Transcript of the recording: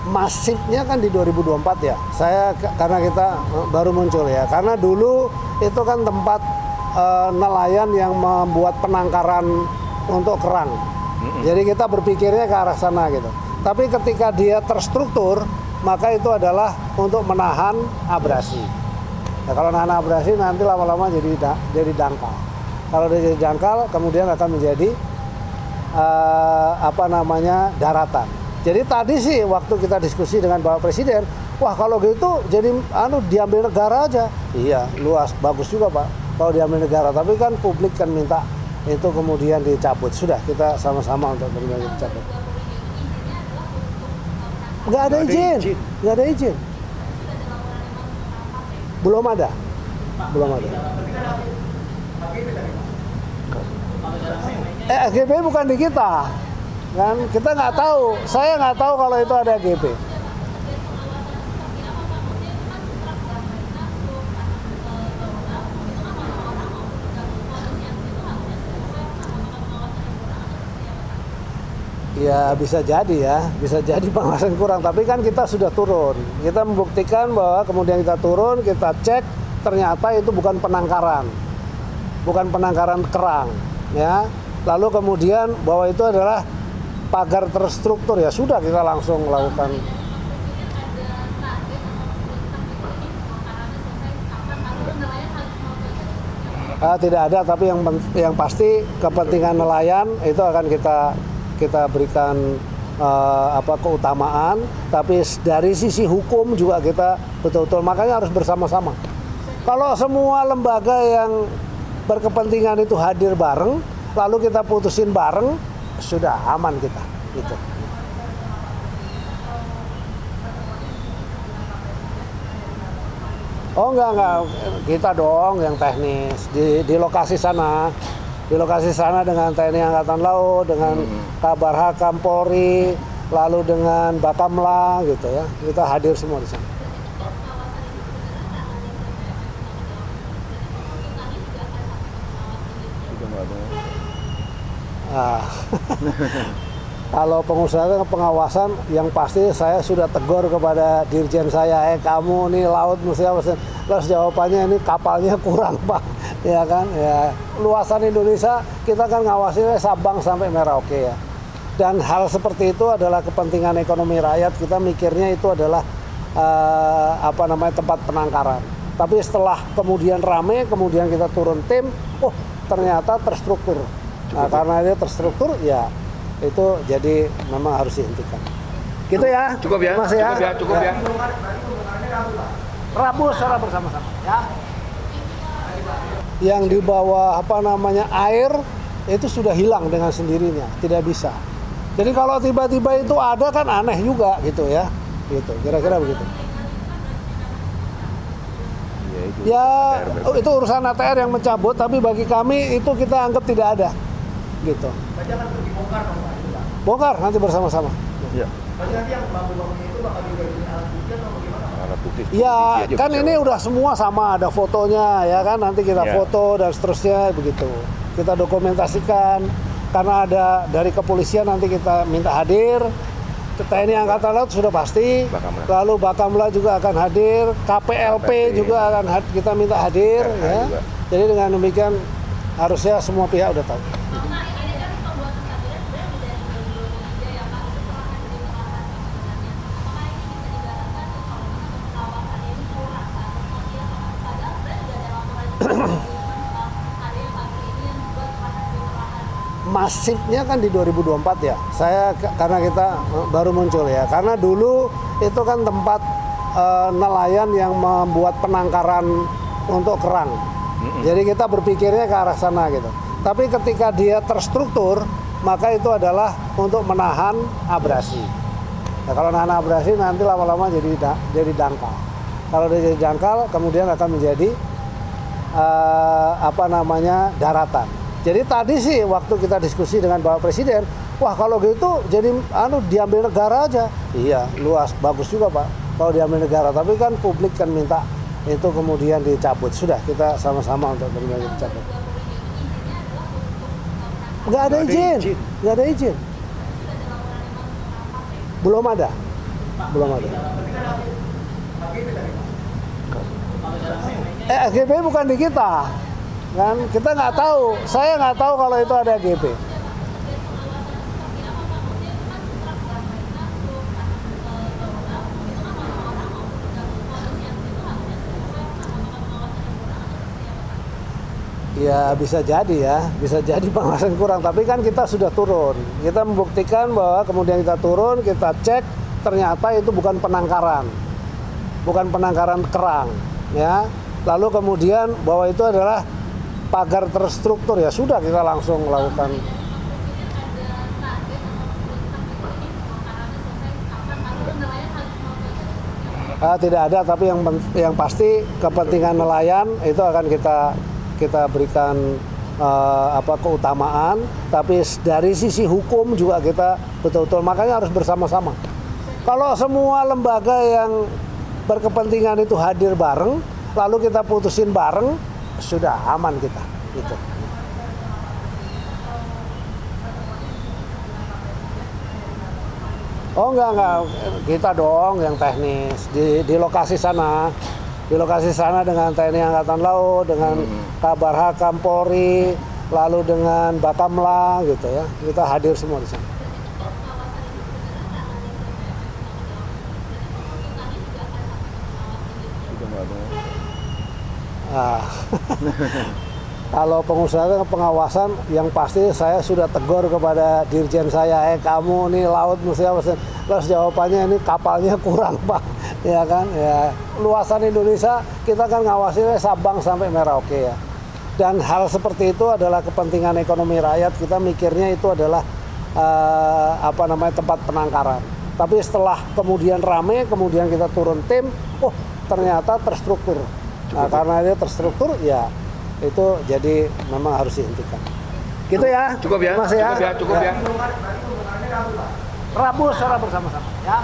masifnya kan di 2024 ya. Karena kita baru muncul ya. Karena dulu itu kan tempat nelayan yang membuat penangkaran untuk kerang. Jadi kita berpikirnya ke arah sana gitu. Tapi ketika dia terstruktur, maka itu adalah untuk menahan abrasi. Nah, kalau nahan abrasi nanti lama-lama jadi dangkal. Kalau dia jadi dangkal, kemudian akan menjadi daratan. Jadi tadi sih waktu kita diskusi dengan Bapak Presiden, wah kalau gitu jadi diambil negara aja. Iya, luas, bagus juga Pak kalau diambil negara. Tapi kan publik kan minta itu kemudian dicabut. Sudah kita sama-sama untuk kemudian dicabut. Nggak ada izin. Belum ada. AGP bukan di kita, kan? Kita nggak tahu. Saya nggak tahu kalau itu ada AGP. Ya bisa jadi pengawasan kurang. Tapi kan kita sudah turun. Kita membuktikan bahwa kemudian kita turun, kita cek, ternyata itu bukan penangkaran kerang, ya. Lalu kemudian bahwa itu adalah pagar terstruktur, ya sudah kita langsung lakukan. Tidak ada, tapi yang pasti kepentingan nelayan itu akan kita berikan keutamaan. Tapi dari sisi hukum juga kita betul-betul, makanya harus bersama-sama. Kalau semua lembaga yang berkepentingan itu hadir bareng, lalu kita putusin bareng, sudah aman kita gitu. Oh enggak, kita dong yang teknis di lokasi sana dengan TNI Angkatan Laut, dengan Kabar Hakam Polri, lalu dengan Bakamla gitu ya, kita hadir semua di sana. Kalau pengusaha pengawasan, yang pasti saya sudah tegur kepada dirjen saya, kamu nih laut mesti awasin. Terus jawabannya, ini kapalnya kurang Pak, ya kan? Ya luasan Indonesia kita kan ngawasinnya Sabang sampai Merauke ya. Dan hal seperti itu adalah kepentingan ekonomi rakyat. Kita mikirnya itu adalah tempat penangkaran. Tapi setelah kemudian rame, kemudian kita turun tim, ternyata terstruktur. Nah, karena dia terstruktur, ya itu jadi memang harus dihentikan. Gitu ya. Cukup ya. Mas ya. Cukup ya. Rabu secara bersama-sama. Ya. Yang di bawah air itu sudah hilang dengan sendirinya, tidak bisa. Jadi kalau tiba-tiba itu ada kan aneh juga gitu ya. Gitu. Kira-kira begitu. Itu urusan ATR yang mencabut, tapi bagi kami itu kita anggap tidak ada. Gitu. Berarti akan dibongkar dong Pak? Bongkar nanti bersama-sama. Iya. Berarti nanti yang bambu-bambunya itu bakal dijadiin alat bukti atau bagaimana? Alat bukti. Ya, kan ini udah semua sama, ada fotonya ya kan, nanti kita foto dan seterusnya begitu. Kita dokumentasikan, karena ada dari kepolisian nanti kita minta hadir. TNI Angkatan Laut sudah pasti, lalu Bakamla juga akan hadir, KPLP juga akan kita minta hadir ya. Jadi dengan demikian harusnya semua pihak udah tahu. Masifnya kan di 2024 ya. Karena kita baru muncul ya. Karena dulu itu kan tempat nelayan yang membuat penangkaran untuk kerang. Jadi kita berpikirnya ke arah sana gitu. Tapi ketika dia terstruktur, maka itu adalah untuk menahan abrasi. Nah, kalau nahan abrasi nanti lama-lama jadi dangkal. Kalau dia jadi dangkal, kemudian akan menjadi daratan. Jadi tadi sih waktu kita diskusi dengan Bapak Presiden, wah kalau gitu jadi diambil negara aja. Iya, luas, bagus juga Pak kalau diambil negara. Tapi kan publik kan minta itu kemudian dicabut. Sudah kita sama-sama untuk kemudian dicabut. Nggak ada izin. Belum ada. Belum ada. Tapi kan AGP tadi Pak. AGP bukan di kita, kan? Kita nggak tahu. Saya nggak tahu kalau itu ada AGP. Ya bisa jadi ya, bisa jadi pengawasan kurang. Tapi kan kita sudah turun. Kita membuktikan bahwa kemudian kita turun, kita cek, ternyata itu bukan penangkaran, bukan penangkaran kerang, ya. Lalu kemudian bahwa itu adalah pagar terstruktur, ya sudah kita langsung lakukan. Tidak ada, tapi yang pasti kepentingan nelayan itu akan kita berikan keutamaan, tapi dari sisi hukum juga kita betul-betul, makanya harus bersama-sama. Kalau semua lembaga yang berkepentingan itu hadir bareng, lalu kita putusin bareng, sudah aman kita. Gitu. Oh enggak, kita dong yang teknis di lokasi sana. Di lokasi sana dengan TNI Angkatan Laut, dengan Kabar Hakam Polri, lalu dengan Bakamla gitu ya. Kita hadir semua di sana. Kalau pengusaha pengawasan, yang pasti saya sudah tegur kepada dirjen saya, kamu nih laut mesti awasin. Terus jawabannya, ini kapalnya kurang Pak, ya kan? Ya luasan Indonesia kita kan ngawasinya Sabang sampai Merauke ya. Dan hal seperti itu adalah kepentingan ekonomi rakyat. Kita mikirnya itu adalah tempat penangkaran. Tapi setelah kemudian rame, kemudian kita turun tim, ternyata terstruktur. Nah, karena dia terstruktur, ya itu jadi memang harus dihentikan. Gitu ya. Cukup ya. Mas ya. Cukup ya. Rabu secara bersama-sama ya.